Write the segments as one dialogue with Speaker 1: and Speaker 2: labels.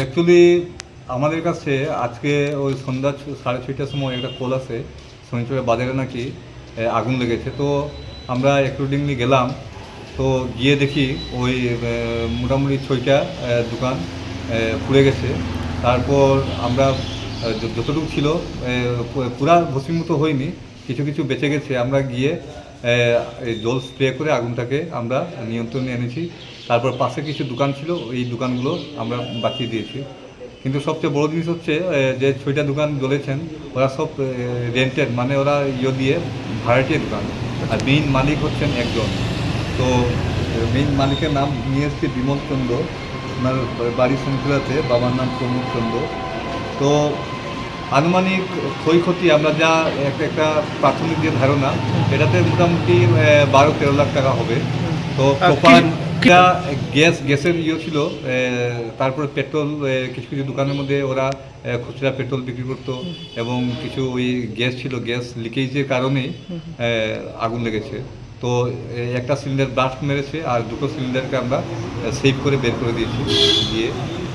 Speaker 1: Actually আমাদের কাছে আজকে ওই সন্ধ্যা 6:30টার সময় একটা কল আসে শনিচরের বাজারে নাকি আগুন লেগেছে। তো আমরা অ্যাকর্ডিংলি গেলাম। তো গিয়ে দেখি ওই মোটামুটি 6টা দোকান পুড়ে গেছে। তারপর আমরা যতটুকু ছিল পুরা ভস্মীভূত হয়নি, কিছু কিছু বেঁচে গেছে। আমরা গিয়ে এই জল স্প্রে করে আগুনটাকে আমরা নিয়ন্ত্রণে এনেছি। তারপর পাশে কিছু দোকান ছিল, এই দোকানগুলো আমরা বাঁচিয়ে দিয়েছি। কিন্তু সবচেয়ে বড় জিনিস হচ্ছে যে 6টা দোকান জ্বলেছেন, ওরা সব রেন্টেড, মানে ওরা দিয়ে ভাড়াটিয়া দোকান। আর মেইন মালিক হচ্ছেন একজন। তো মেইন মালিকের নাম নিয়ে এসছে বিমল চন্দ্র, ওনার বাড়ি শঙ্কুরাতে, বাবার নাম প্রমোদ চন্দ্র। তো আনুমানিক ক্ষয়ক্ষতি আমরা যা একটা প্রাথমিক যে ধারণা, এটাতে মোটামুটি 12-13 লাখ টাকা হবে। তো প্রপার গ্যাসের ছিল। তারপরে পেট্রোল, কিছু কিছু দোকানের মধ্যে ওরা খুচরা পেট্রোল বিক্রি করতো, এবং কিছু ওই গ্যাস ছিল, গ্যাস লিকেজের কারণেই আগুন লেগেছে। তো একটা সিলিন্ডার ব্লাস্ট মেরেছে, আর দুটো সিলিন্ডারকে আমরা সেভ করে বের করে দিয়েছি। দিয়ে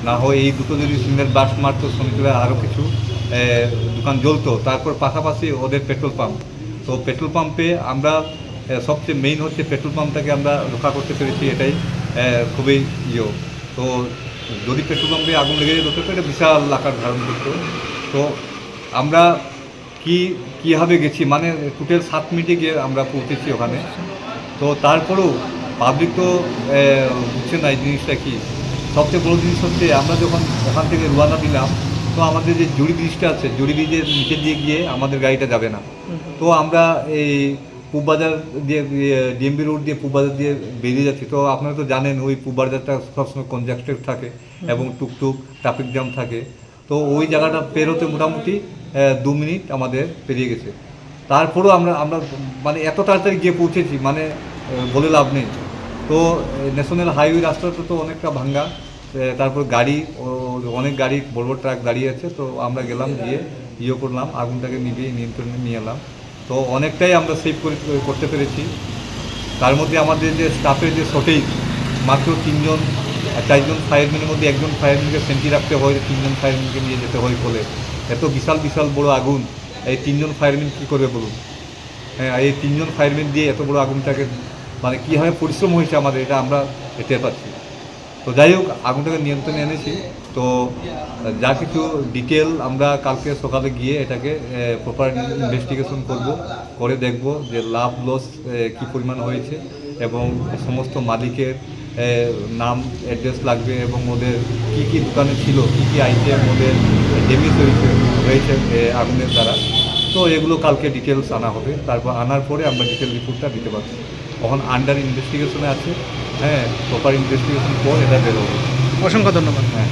Speaker 1: না হয় এই দুটো যদি সিলিন্ডার ব্লাস্ট মারতো, শ্রমিকরা আরও কিছু দোকান জ্বলতো। তারপর পাশাপাশি ওদের পেট্রোল পাম্প, তো পেট্রোল পাম্পে আমরা সবচেয়ে মেইন হচ্ছে পেট্রোল পাম্পটাকে আমরা রক্ষা করতে পেরেছি, এটাই খুবই তো যদি পেট্রোল পাম্পে আগুন লেগে যেত তো এটা বিশাল আকার ধারণ করতো। তো আমরা কীভাবে গেছি, মানে টোটাল 7 মিনিটে গিয়ে আমরা পৌঁছেছি ওখানে। তো তারপরেও পাবলিক তো বুঝছে না এই জিনিসটা কী। সবচেয়ে বড় জিনিস হচ্ছে আমরা যখন ওখান থেকে রওনা দিলাম, তো আমাদের যে জুড়ি ব্রিজটা আছে, জুড়ি ব্রিজের নিচে দিয়ে গিয়ে আমাদের গাড়িটা যাবে না। তো আমরা এই পূববাজার দিয়ে, ডিএমবি রোড দিয়ে পূববাজার দিয়ে বেরিয়ে যাচ্ছি। তো আপনারা তো জানেন ওই পূববাজারটা সবসময় কনজাস্টেড থাকে এবং টুকটুক ট্রাফিক জ্যাম থাকে। তো ওই জায়গাটা পেরোতে মোটামুটি 2 মিনিট আমাদের পেরিয়ে গেছে। তারপরেও আমরা মানে এত তাড়াতাড়ি গিয়ে পৌঁছেছি, মানে বলে লাভ নেই। তো ন্যাশনাল হাইওয়ে রাস্তাটা তো অনেকটা ভাঙ্গা, তারপর গাড়ি অনেক গাড়ি, বড় বড় ট্রাক দাঁড়িয়ে আছে। তো আমরা গেলাম, গিয়ে করলাম, আগুনটাকে নিয়ন্ত্রণে নিয়ে এলাম। তো অনেকটাই আমরা সেভ করতে পেরেছি। তার মধ্যে আমাদের যে স্টাফের যে শর্টেজ, মাত্র 3জন 4জন ফায়ারম্যানের মধ্যে একজন ফায়ারম্যানকে সেন্টি রাখতে হয়, 3জন ফায়ারম্যানকে নিয়ে যেতে হয় বলে। এত বিশাল বিশাল বড় আগুন, এই 3জন ফায়ারম্যান কী করবে বলুন? হ্যাঁ, এই 3জন ফায়ারম্যান দিয়ে এত বড় আগুনটাকে, মানে কীভাবে পরিশ্রম হয়েছে আমাদের, এটা আমরা টের পাচ্ছি। তো যাই হোক, আগুনটাকে নিয়ন্ত্রণে এনেছি। তো যা কিছু ডিটেল আমরা কালকে সকালে গিয়ে এটাকে প্রপার ইনভেস্টিগেশন করে দেখব যে লাভ লস কী পরিমাণ হয়েছে, এবং সমস্ত মালিকের নাম অ্যাড্রেস লাগবে, এবং ওদের কী কী দোকানে ছিল, কী কী আইটেম ওদের ড্যামেজ হয়েছে আগুনের দ্বারা। তো এগুলো কালকে ডিটেলস আনা হবে। তারপর আনার পরে আমরা ডিটেল রিপোর্টটা দিতে পারছি। তখন আন্ডার ইনভেস্টিগেশনে আছে। হ্যাঁ, প্রপার ইনভেস্টিগেশন পর এটা বেরোবে।
Speaker 2: অসংখ্য ধন্যবাদ।
Speaker 1: হ্যাঁ।